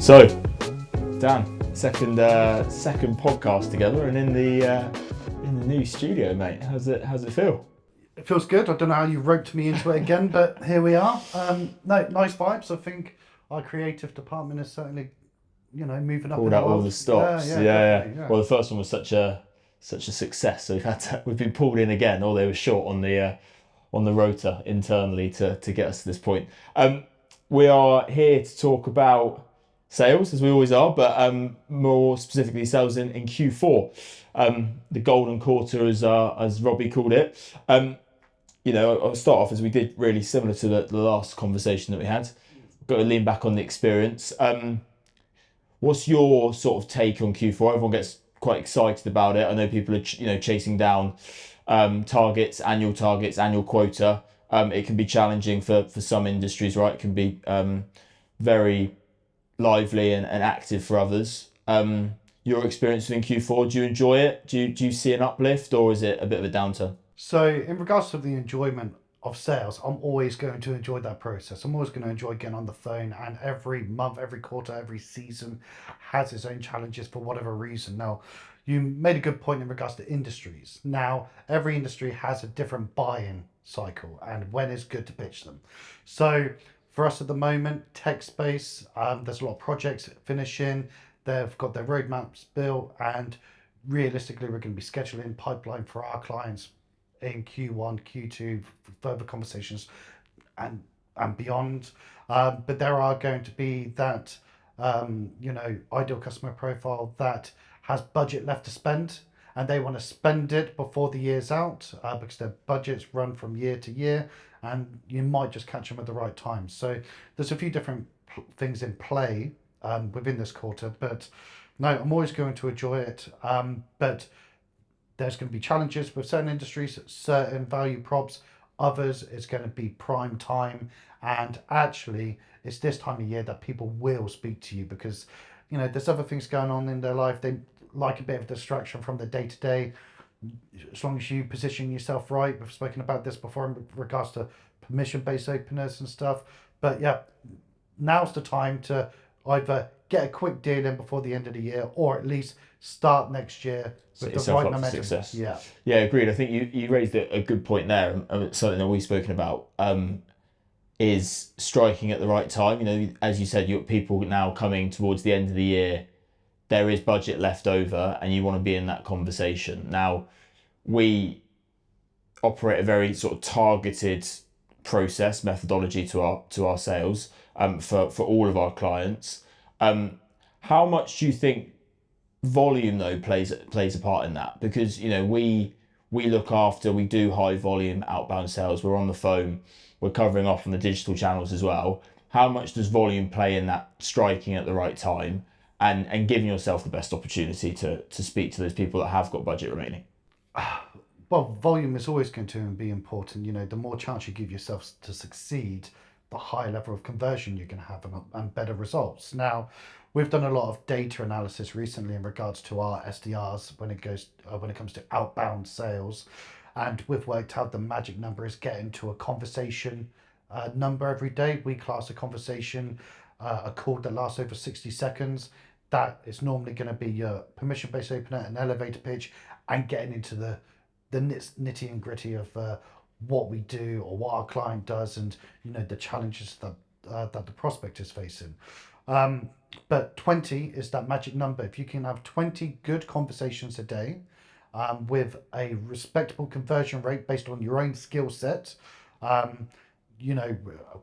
So, Dan, second podcast together, and in the new studio, mate. How's it feel? It feels good. I don't know how you roped me into it again, but here we are. No, nice vibes. I think our creative department is certainly, moving up. Pulled out all the stops. Yeah. Yeah. Well, the first one was such a success, so we've been pulled in again. Although they were short on the rota internally to get us to this point. We are here to talk about sales, as we always are, but more specifically sales in Q4, the golden quarter, as Robbie called it. I'll start off as we did, really similar to the last conversation that we had. Got to lean back on the experience. What's your sort of take on Q4? Everyone gets quite excited about it. I know people are chasing down annual targets, annual quota. It can be challenging for some industries, right? It can be very lively and active for others. Your experience in Q4, do you enjoy it? Do you see an uplift, or is it a bit of a downturn? So in regards to the enjoyment of sales, I'm always going to enjoy that process. I'm always going to enjoy getting on the phone, and every month, every quarter, every season has its own challenges for whatever reason. Now, you made a good point in regards to industries. Now, every industry has a different buy-in cycle and when it's good to pitch them. So for us at the moment, tech space, there's a lot of projects finishing. They've got their roadmaps built, and realistically, we're going to be scheduling pipeline for our clients in Q1, Q2, further conversations and beyond. But there are going to be that, ideal customer profile that has budget left to spend, and they want to spend it before the year's out, because their budgets run from year to year, and you might just catch them at the right time. So there's a few different things in play within this quarter, but no, I'm always going to enjoy it. But there's going to be challenges with certain industries, certain value props. Others, it's going to be prime time. And actually, it's this time of year that people will speak to you, because, there's other things going on in their life. They like a bit of distraction from the day-to-day. As long as you position yourself right, we've spoken about this before in regards to permission-based openers and stuff. But yeah, now's the time to either get a quick deal in before the end of the year, or at least start next year with the right momentum. Success. Yeah, agreed. I think you raised a good point there, and something that we've spoken about is striking at the right time. As you said, you've got people now coming towards the end of the year. There is budget left over, and you want to be in that conversation. Now, we operate a very sort of targeted process methodology to our sales for all of our clients. How much do you think volume though plays a part in that? Because we do high volume outbound sales. We're on the phone. We're covering off on the digital channels as well. How much does volume play in that striking at the right time and giving yourself the best opportunity to speak to those people that have got budget remaining? Well, volume is always going to be important. The more chance you give yourself to succeed, the higher level of conversion you're going to have and better results. Now, we've done a lot of data analysis recently in regards to our SDRs when it comes to outbound sales, and we've worked out the magic number is getting to a conversation number every day. We class a conversation a call that lasts over 60 seconds. That is normally going to be your permission-based opener, an elevator pitch, and getting into the nitty and gritty of what we do or what our client does, and the challenges that the prospect is facing. But 20 is that magic number. If you can have 20 good conversations a day, with a respectable conversion rate based on your own skill set,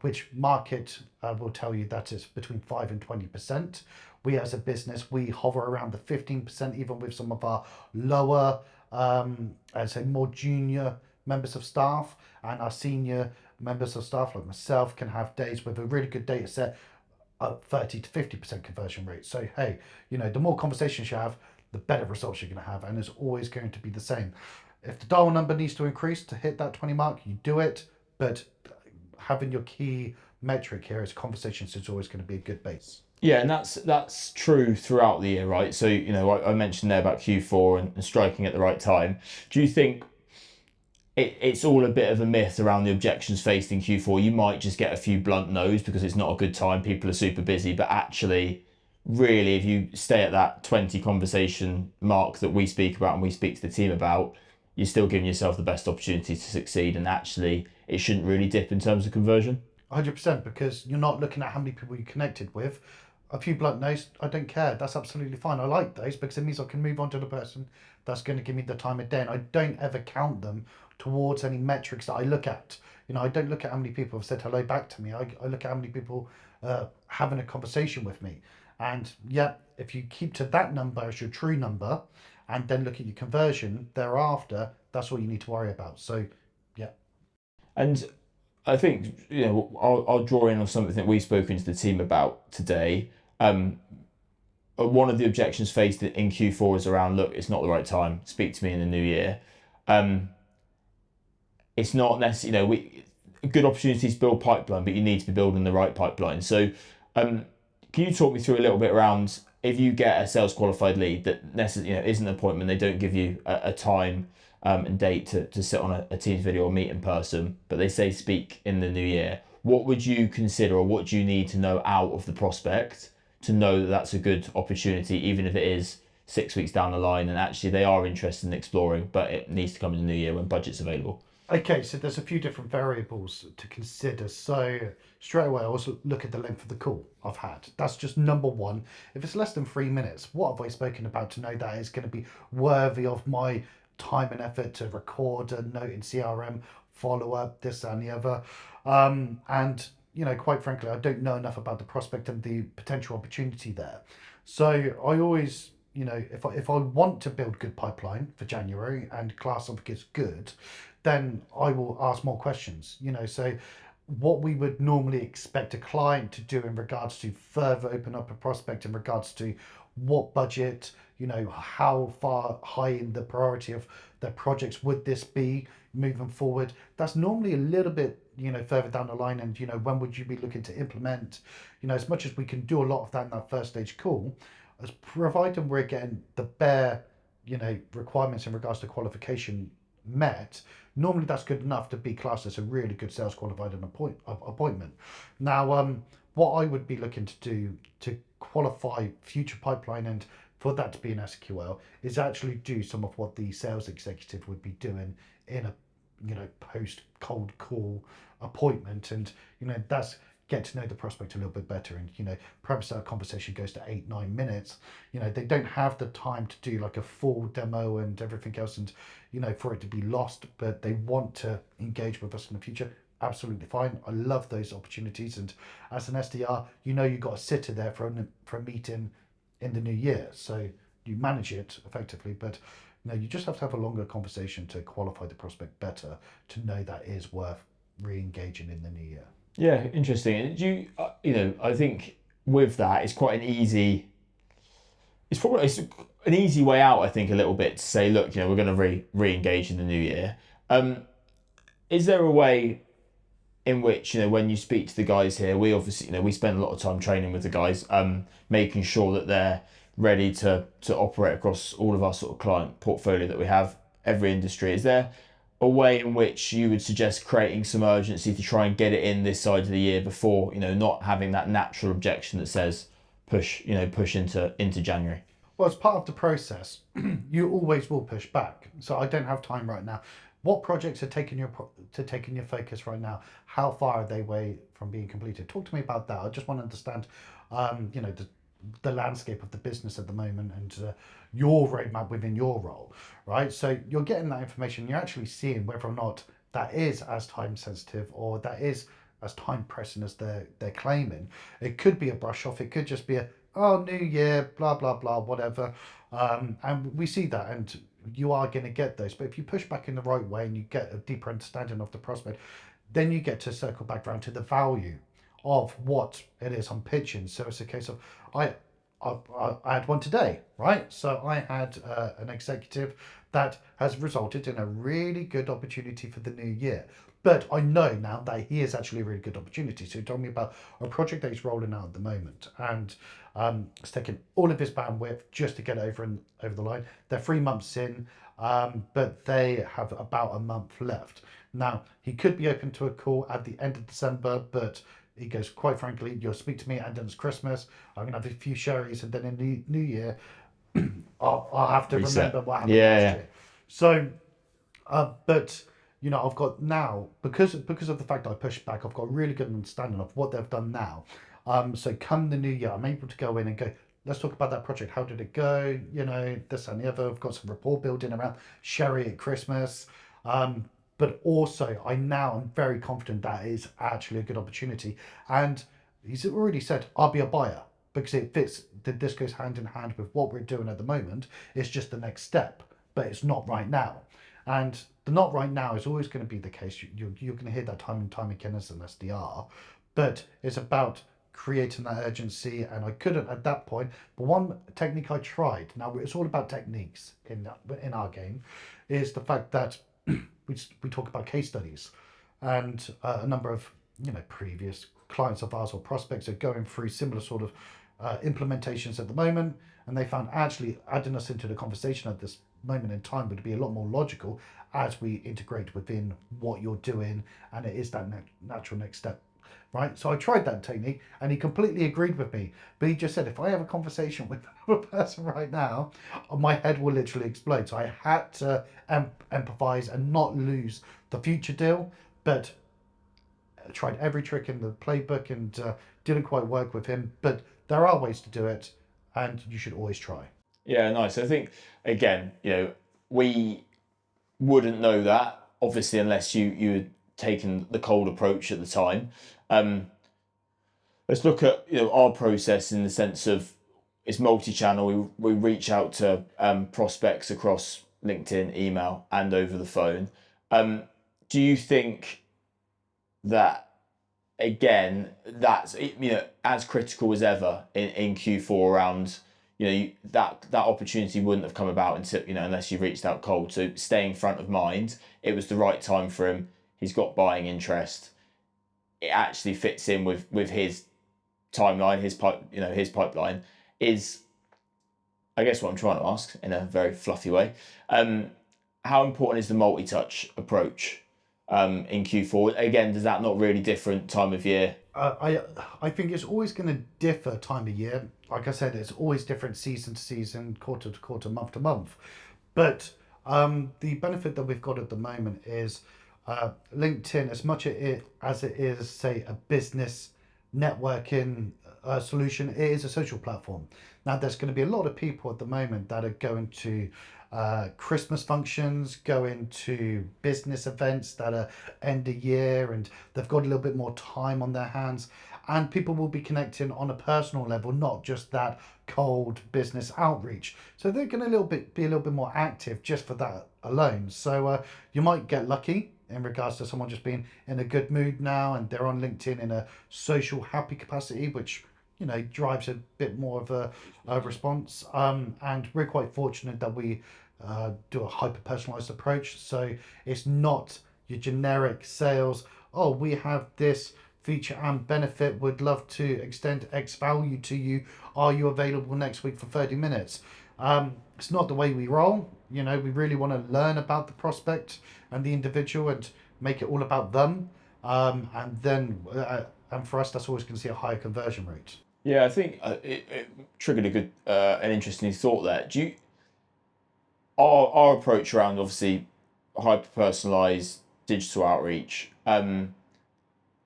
which market will tell you that it's between 5 and 20%. We as a business, we hover around the 15%, even with some of our lower, I'd say more junior members of staff, and our senior members of staff like myself can have days with a really good data set at 30 to 50% conversion rate. So hey, the more conversations you have, the better results you're going to have, and it's always going to be the same. If the dial number needs to increase to hit that 20 mark, you do it, but having your key metric here is conversations is always going to be a good base. Yeah, and that's true throughout the year, right? So, I mentioned there about Q4 and striking at the right time. Do you think it's all a bit of a myth around the objections faced in Q4? You might just get a few blunt no's because it's not a good time, people are super busy, but actually really, if you stay at that 20 conversation mark that we speak about and we speak to the team about, you're still giving yourself the best opportunity to succeed. And actually, it shouldn't really dip in terms of conversion. 100%, because you're not looking at how many people you connected with. A few blunt no's, I don't care. That's absolutely fine. I like those because it means I can move on to the person that's going to give me the time of day. And I don't ever count them towards any metrics that I look at. I don't look at how many people have said hello back to me. I look at how many people having a conversation with me. And yeah, if you keep to that number as your true number and then look at your conversion thereafter, that's all you need to worry about. So, yeah. And I think, I'll draw in on something that we've spoken to the team about today. One of the objections faced in Q4 is around, look, it's not the right time. Speak to me in the new year. It's not necessarily, good opportunities to build pipeline, but you need to be building the right pipeline. So, can you talk me through a little bit around if you get a sales qualified lead that necessarily, isn't an appointment, they don't give you a time and date to sit on a Teams video or meet in person, but they say speak in the new year. What would you consider, or what do you need to know out of the prospect to know that that's a good opportunity, even if it is 6 weeks down the line and actually they are interested in exploring, but it needs to come in the new year when budget's available? Okay, so there's a few different variables to consider. So straight away, I also look at the length of the call I've had. That's just number one. If it's less than 3 minutes, what have I spoken about to know that it's going to be worthy of my time and effort to record a note in CRM, follow up, this and the other. And quite frankly, I don't know enough about the prospect and the potential opportunity there. So I always, if I want to build good pipeline for January and class something as good, then I will ask more questions. So what we would normally expect a client to do in regards to further open up a prospect in regards to what budget, how far high in the priority of their projects would this be moving forward. That's normally a little bit, further down the line. And, when would you be looking to implement, as much as we can do a lot of that in that first stage call, as provided we're getting the bare, requirements in regards to qualification met, normally that's good enough to be classed as a really good sales qualified appointment. Now, what I would be looking to do to qualify future pipeline and for that to be an SQL is actually do some of what the sales executive would be doing in a post cold call appointment, and that's get to know the prospect a little bit better. And perhaps that conversation goes to 8-9 minutes. They don't have the time to do like a full demo and everything else, and for it to be lost, but they want to engage with us in the future. Absolutely fine. I love those opportunities. And as an SDR, you've got a sitter there for a meeting in the new year, so you manage it effectively. But you just have to have a longer conversation to qualify the prospect better to know that is worth re-engaging in the new year. Yeah, interesting. And do you, I think with that, it's quite an easy. It's an easy way out. I think a little bit to say, look, we're going to re-engage in the new year. Is there a way in which when you speak to the guys here, we obviously we spend a lot of time training with the guys, making sure that they're ready to operate across all of our sort of client portfolio that we have, every industry. Is there a way in which you would suggest creating some urgency to try and get it in this side of the year before, not having that natural objection that says push into January? Well, as part of the process, you always will push back. So I don't have time right now. What projects are taking your focus right now? How far are they away from being completed? Talk to me about that. I just want to understand, the landscape of the business at the moment and your roadmap within your role, right? So you're getting that information. You're actually seeing whether or not that is as time sensitive or that is as time pressing as they're claiming. It could be a brush off. It could just be a new year, blah blah blah, whatever. And we see that, and you are going to get those. But if you push back in the right way and you get a deeper understanding of the prospect, then you get to circle back around to the value of what it is I'm pitching. So it's a case of I had one today, right? So I had an executive that has resulted in a really good opportunity for the new year. But I know now that he is actually a really good opportunity. So he told me about a project that he's rolling out at the moment, and it's taken all of his bandwidth just to get it over the line. They're 3 months in, but they have about a month left. Now he could be open to a call at the end of December, but he goes, quite frankly, you'll speak to me and then it's Christmas. I'm going to have a few sherries and then in the new year, I'll have to remember Reset. what happened Yeah, last yeah. year. So, but I've got now because of the fact that I pushed back, I've got a really good understanding of what they've done now. So come the new year, I'm able to go in and go. Let's talk about that project. How did it go? This and the other. I've got some rapport building around sherry at Christmas. But also, I now am very confident that is actually a good opportunity. And he's already said, I'll be a buyer because it fits. This goes hand in hand with what we're doing at the moment. It's just the next step, but it's not right now. And the not right now is always going to be the case. You're going to hear that time and time again as an SDR, but it's about creating that urgency. And I couldn't at that point. But one technique I tried. Now it's all about techniques in our game, is the fact that we talk about case studies, and a number of previous clients of ours or prospects are going through similar sort of implementations at the moment, and they found actually adding us into the conversation at this moment in time would be a lot more logical as we integrate within what you're doing, and it is that natural next step. Right, so I tried that technique and he completely agreed with me. But he just said, if I have a conversation with a person right now, my head will literally explode. So I had to empathize and not lose the future deal. But I tried every trick in the playbook and didn't quite work with him. But there are ways to do it, and you should always try. Yeah, nice. I think again, we wouldn't know that obviously unless you had taken the cold approach at the time. Um, let's look at our process in the sense of it's multi-channel. We reach out to prospects across LinkedIn, email, and over the phone. Do you think that again that's as critical as ever in Q4 around that opportunity wouldn't have come about until unless you reached out cold, so staying front of mind, it was the right time for him, he's got buying interest, it actually fits in with his timeline, his pipeline is, I guess, what I'm trying to ask in a very fluffy way. How important is the multi-touch approach in Q4? Again, does that not really different time of year? I think it's always going to differ time of year. Like I said, it's always different season to season, quarter to quarter, month to month. But the benefit that we've got at the moment is LinkedIn, as much as it is, say, a business networking solution, it is a social platform. Now, there's going to be a lot of people at the moment that are going to Christmas functions, going to business events that are end of year, and they've got a little bit more time on their hands. And people will be connecting on a personal level, not just that cold business outreach. So they're going to be a little bit more active just for that alone. So you might get lucky in regards to someone just being in a good mood now and they're on LinkedIn in a social happy capacity, which drives a bit more of a response. And we're quite fortunate that we do a hyper personalized approach. So it's not your generic sales. Oh, we have this feature and benefit. Would love to extend X value to you. Are you available next week for 30 minutes? It's not the way we roll. We really want to learn about the prospect and the individual and make it all about them. And for us, that's always going to see a higher conversion rate. Yeah, I think it triggered a good, an interesting thought there. Do you our approach around obviously hyper personalized digital outreach?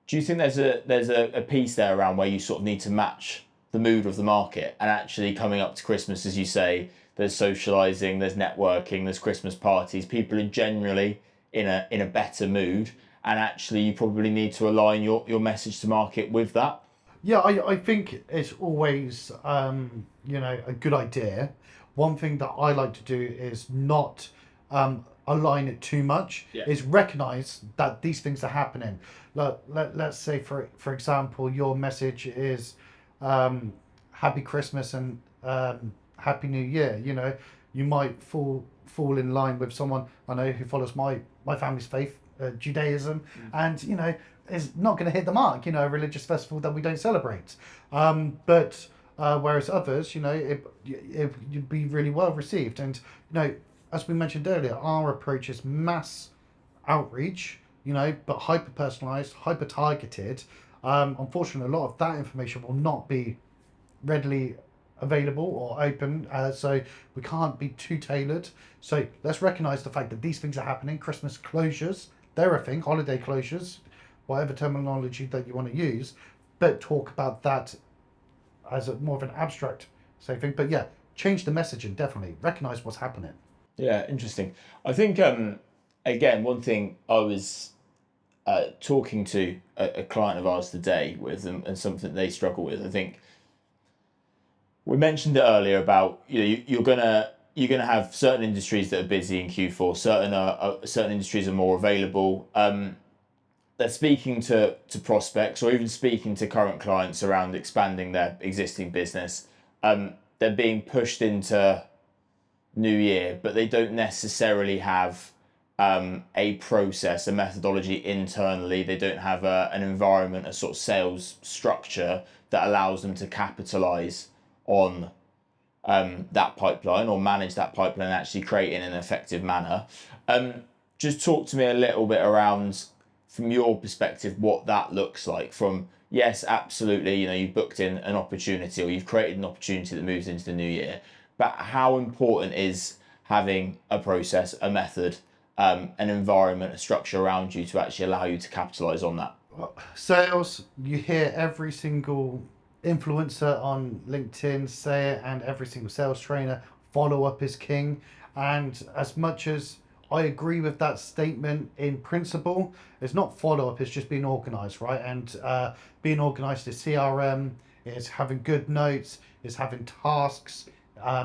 Do you think there's a piece there around where you sort of need to match the mood of the market, and actually coming up to Christmas, as you say, there's socializing, there's networking, there's Christmas parties. People are generally in a better mood, and actually you probably need to align your message to market with that. Yeah, I think it's always a good idea. One thing that I like to do is not align it too much. Yeah. Is recognize that these things are happening. Let's say for example, your message is Happy Christmas and Happy New Year. You might fall in line with someone I know who follows my family's faith, Judaism, and is not going to hit the mark. A religious festival that we don't celebrate. But whereas others, you'd be really well received. And as we mentioned earlier, our approach is mass outreach. But hyper personalized, hyper targeted. Unfortunately, a lot of that information will not be readily available or open, so we can't be too tailored. So let's recognize the fact that these things are happening. Christmas closures, they're a thing, holiday closures, whatever terminology that you want to use, but talk about that as a more of an abstract say thing. But yeah, change the messaging, definitely recognize what's happening. Yeah, interesting. I think again, one thing I was talking to a client of ours today with them, and something they struggle with. I think we mentioned it earlier about, you're gonna have certain industries that are busy in Q4. Certain industries are more available. They're speaking to prospects, or even speaking to current clients around expanding their existing business. They're being pushed into new year, but they don't necessarily have a process, a methodology internally. They don't have an environment, a sort of sales structure that allows them to capitalize on that pipeline, or manage that pipeline and actually create it in an effective manner. Just talk to me a little bit around, from your perspective, what that looks like. From, yes, absolutely, you've booked in an opportunity, or you've created an opportunity that moves into the new year, but how important is having a process, a method, an environment, a structure around you to actually allow you to capitalize on that? Sales, you hear every single influencer on LinkedIn say it, and every single sales trainer, follow up is king. And as much as I agree with that statement in principle, it's not follow up, it's just being organized, right? And being organized is CRM, is having good notes, is having tasks.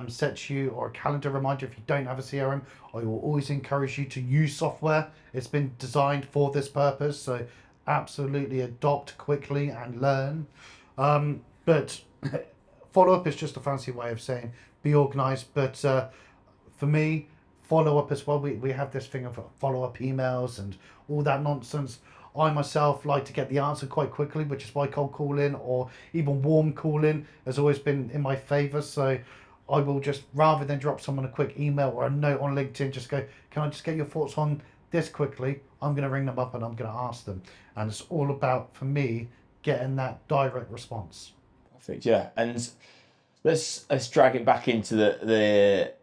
Set you or a calendar reminder if you don't have a CRM. I will always encourage you to use software. It's been designed for this purpose, so absolutely adopt quickly and learn. But follow up is just a fancy way of saying be organized. But for me, follow up as well. We have this thing of follow up emails and all that nonsense. I myself like to get the answer quite quickly, which is why cold calling or even warm calling has always been in my favor. So I will just, rather than drop someone a quick email or a note on LinkedIn, just go, can I just get your thoughts on this quickly? I'm going to ring them up and I'm going to ask them. And it's all about, for me, getting that direct response. Perfect. Yeah, and let's drag it back into the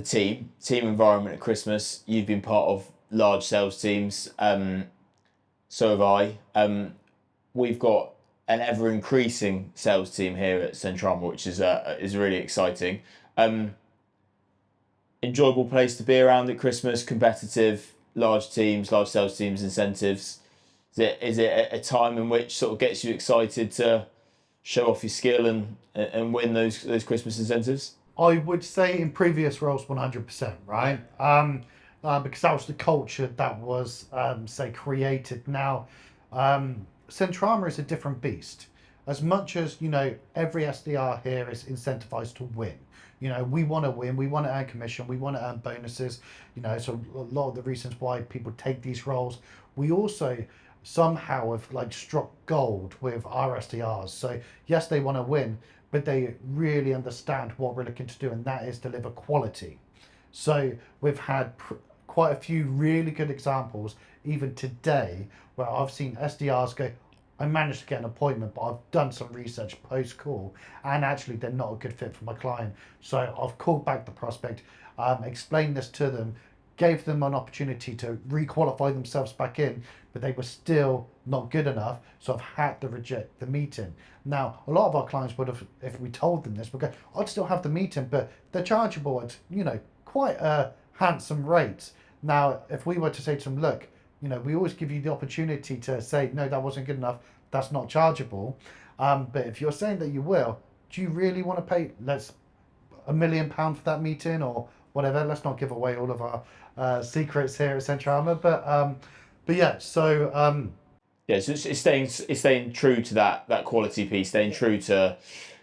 team environment at Christmas. You've been part of large sales teams. So have I. We've got an ever increasing sales team here at Centrama, which is really exciting. Enjoyable place to be around at Christmas. Competitive, large teams, large sales teams, incentives. Is it a time in which sort of gets you excited to show off your skill and win those Christmas incentives? I would say in previous roles, 100%, right? Because that was the culture that was, say, created. Now, Centrama is a different beast. As much as, every SDR here is incentivized to win. We want to win, we want to earn commission, we want to earn bonuses. So a lot of the reasons why people take these roles. We also somehow have like struck gold with our SDRs. So yes, they want to win, but they really understand what we're looking to do, and that is deliver quality. So we've had quite a few really good examples, even today, where I've seen SDRs go, I managed to get an appointment, but I've done some research post call, and actually they're not a good fit for my client. So I've called back the prospect, explained this to them, gave them an opportunity to requalify themselves back in, but they were still not good enough. So I've had to reject the meeting. Now, a lot of our clients would have, if we told them this, would go, I'd still have the meeting, but they're chargeable at, quite a handsome rate. Now, if we were to say to them, look, we always give you the opportunity to say, no, that wasn't good enough, that's not chargeable. But if you're saying that you will, do you really want to pay, let's, £1 million for that meeting or whatever? Let's not give away all of our secrets here at Centrama. But yeah, so Yeah, so it's staying true to that quality piece, staying true to,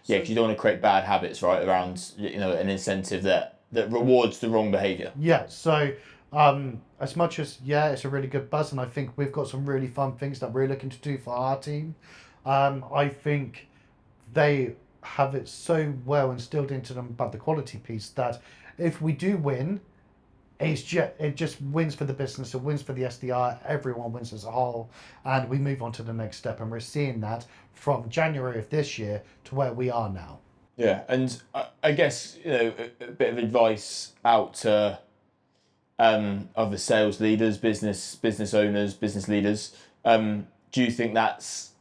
yeah, because you don't want to create bad habits, right, around an incentive that rewards the wrong behaviour. yeah, so as much as, yeah, it's a really good buzz, and I think we've got some really fun things that we're looking to do for our team. I think they have it so well instilled into them about the quality piece that if we do win, it just wins for the business, it wins for the SDR, everyone wins as a whole, and we move on to the next step. And we're seeing that from January of this year to where we are now. Yeah, and I guess a bit of advice out to other sales leaders, business owners, business leaders. Do you think that's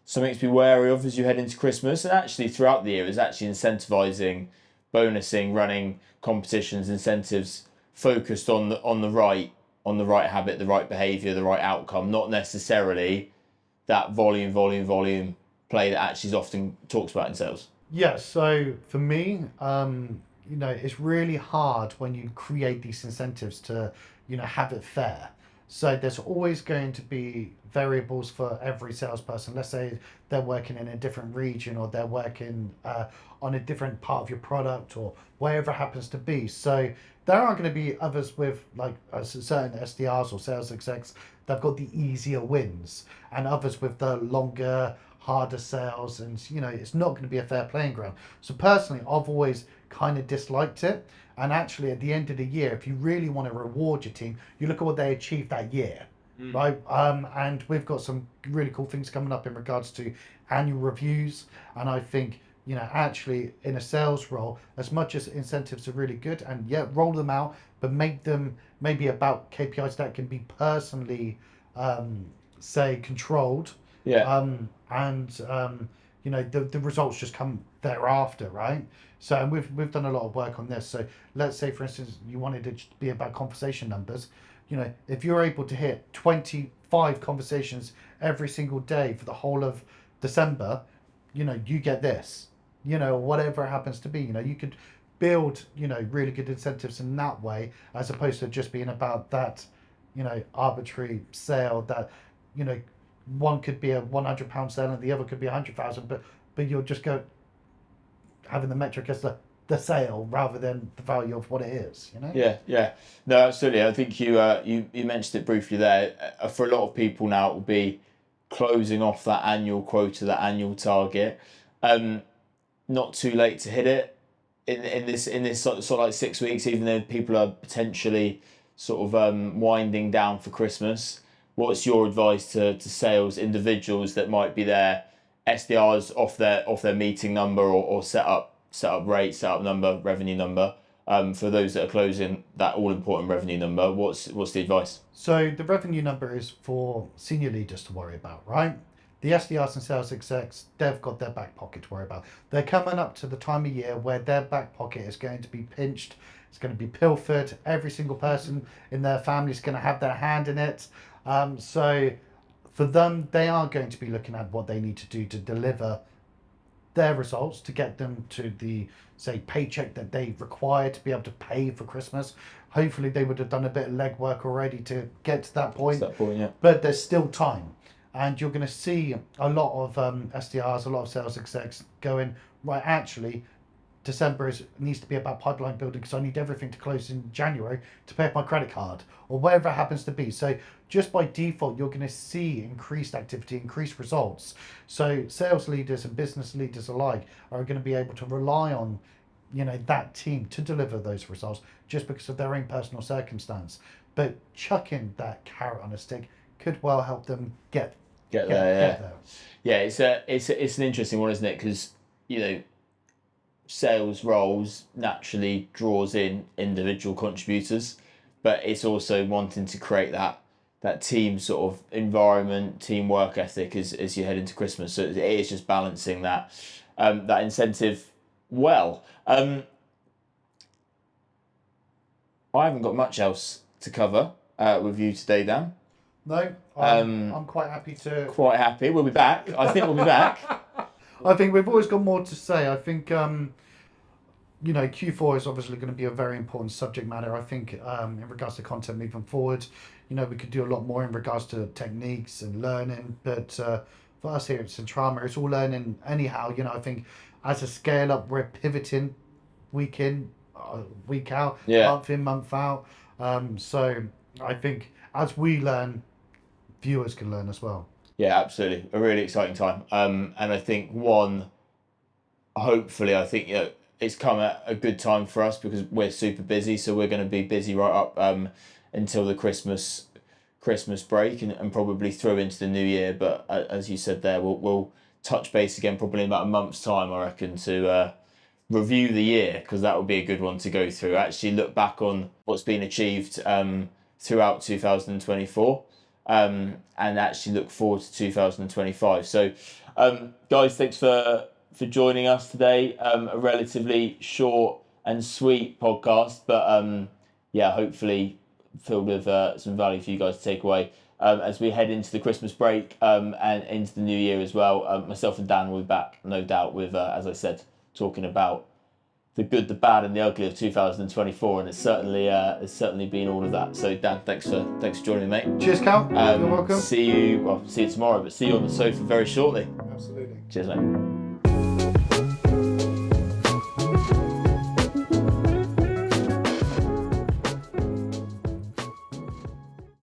something to be wary of as you head into Christmas, and actually throughout the year, is actually incentivizing, bonusing, running competitions, incentives focused on the right habit, the right behavior, the right outcome, not necessarily that volume play that actually is often talks about in sales. Yeah, so for me, it's really hard when you create these incentives to, have it fair. So there's always going to be variables for every salesperson. Let's say they're working in a different region, or they're working on a different part of your product, or wherever it happens to be. So there are going to be others with like certain SDRs or sales execs that've got the easier wins, and others with the longer, harder sales, and it's not going to be a fair playing ground. So personally, I've always kind of disliked it. And actually, at the end of the year, if you really want to reward your team, you look at what they achieved that year, right? And we've got some really cool things coming up in regards to annual reviews. And I think, actually in a sales role, as much as incentives are really good, and yeah, roll them out, but make them maybe about KPIs that can be personally, say, controlled. Yeah. The results just come thereafter, right? So, and we've done a lot of work on this. So let's say, for instance, you wanted it to be about conversation numbers. If you're able to hit 25 conversations every single day for the whole of December, you get this. Whatever it happens to be. You could build, really good incentives in that way, as opposed to just being about that, arbitrary sale that, one could be a £100 sale and the other could be 100,000, but you'll just go having the metric as the sale rather than the value of what it is. Yeah. No, absolutely. I think you mentioned it briefly there. For a lot of people now, it will be closing off that annual quota, that annual target. Not too late to hit it in this sort of like 6 weeks, even though people are potentially sort of winding down for Christmas. What's your advice to sales individuals that might be there, SDRs off their meeting number, or set up rate, set up number, revenue number, for those that are closing that all important revenue number? What's the advice? So the revenue number is for senior leaders to worry about, right? The SDRs and sales execs, they've got their back pocket to worry about. They're coming up to the time of year where their back pocket is going to be pinched, it's going to be pilfered. Every single person in their family is going to have their hand in it. So for them, they are going to be looking at what they need to do to deliver their results, to get them to the, say, paycheck that they require to be able to pay for Christmas. Hopefully they would have done a bit of legwork already to get to that point. Yeah. But there's still time. And you're going to see a lot of SDRs, a lot of sales execs going, right, actually, December needs to be about pipeline building because I need everything to close in January to pay off my credit card, or whatever it happens to be. So just by default, you're going to see increased activity, increased results. So sales leaders and business leaders alike are going to be able to rely on, that team to deliver those results just because of their own personal circumstance. But chucking that carrot on a stick could well help them get there. Yeah, it's an interesting one, isn't it? Because sales roles naturally draws in individual contributors, but it's also wanting to create that team sort of environment, team work ethic as you head into Christmas. So it is just balancing that incentive well. I haven't got much else to cover with you today, Dan. No, I'm quite happy to. Quite happy. We'll be back. I think we'll be back. I think we've always got more to say. I think, Q4 is obviously going to be a very important subject matter. I think in regards to content moving forward, we could do a lot more in regards to techniques and learning. But for us here at Centrama, it's all learning anyhow. I think as a scale up, we're pivoting week in, week out, month in, month out. So I think as we learn, viewers can learn as well. Yeah, absolutely. A really exciting time. And I think hopefully, it's come at a good time for us because we're super busy, so we're going to be busy right up until the Christmas break and probably through into the new year. But as you said there, we'll touch base again probably in about a month's time, I reckon, to review the year, because that would be a good one to go through. Actually look back on what's been achieved throughout 2024 and actually look forward to 2025. So guys, thanks for joining us today. A relatively short and sweet podcast, but yeah, hopefully filled with some value for you guys to take away as we head into the Christmas break and into the new year as well. Myself and Dan will be back, no doubt, with, as I said, talking about the good, the bad, and the ugly of 2024, and it's certainly been all of that. So Dan, thanks for joining me, mate. Cheers, Cal. You're welcome. See you tomorrow, but see you on the sofa very shortly. Absolutely. Cheers, mate.